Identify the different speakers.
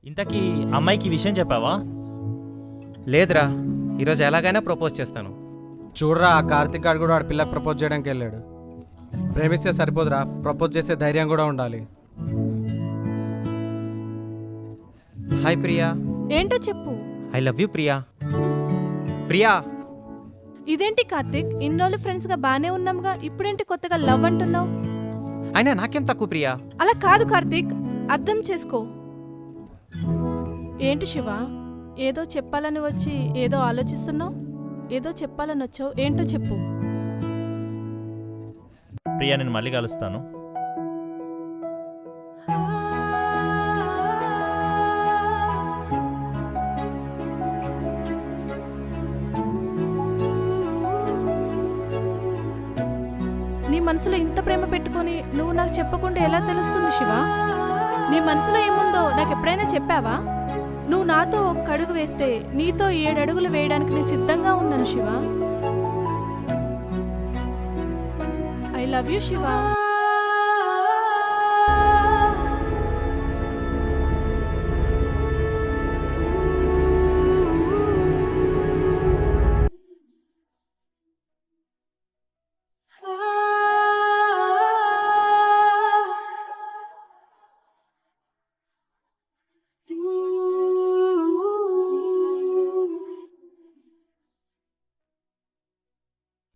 Speaker 1: ఇంతకీ అమ్మాయికి ఈ విషయం చెప్పావా?
Speaker 2: లేదురా, ఈరోజు ఎలాగైనా ప్రపోజ్ చేస్తాను.
Speaker 3: చూడరా, ఆ కార్తిక్ గారు కూడా వాడి పిల్లకి ప్రపోజ్ చేయడానికి వెళ్ళాడు. ప్రేమిస్తే సరిపోదురా, ప్రపోజ్ చేసే ధైర్యం కూడా ఉండాలి.
Speaker 2: హాయ్ ప్రియా.
Speaker 4: ఏంటో చెప్పు.
Speaker 2: I love you Priya. Priya,
Speaker 4: ఇదేంటి కార్తిక్, ఇన్ని రోజులు ఫ్రెండ్స్ గా బానే ఉన్నాంగా, ఇప్పుడేంటి కొత్తగా లవ్ అంటున్నావు?
Speaker 2: అయినా నాకేం తక్కువ ప్రియా.
Speaker 4: అలా కాదు కార్తిక్, అర్థం చేసుకో. ఏంటి శివ, ఏదో చెప్పాలని వచ్చి ఏదో ఆలోచిస్తున్నావు? ఏదో చెప్పాలని వచ్చావు, ఏంటో చెప్పు.
Speaker 1: ప్రియా, నేను మళ్ళీ కలుస్తాను.
Speaker 4: నీ మనసులో ఇంత ప్రేమ పెట్టుకొని నువ్వు నాకు చెప్పకుండా ఎలా తెలుస్తుంది శివ? నీ మనసులో ఏముందో నాకు ఎప్పుడైనా చెప్పావా? నువ్వు నాతో ఒక్క అడుగు వేస్తే నీతో 7 అడుగులు వేయడానికి నేను సిద్ధంగా ఉన్నాను Shiva. I love you Shiva.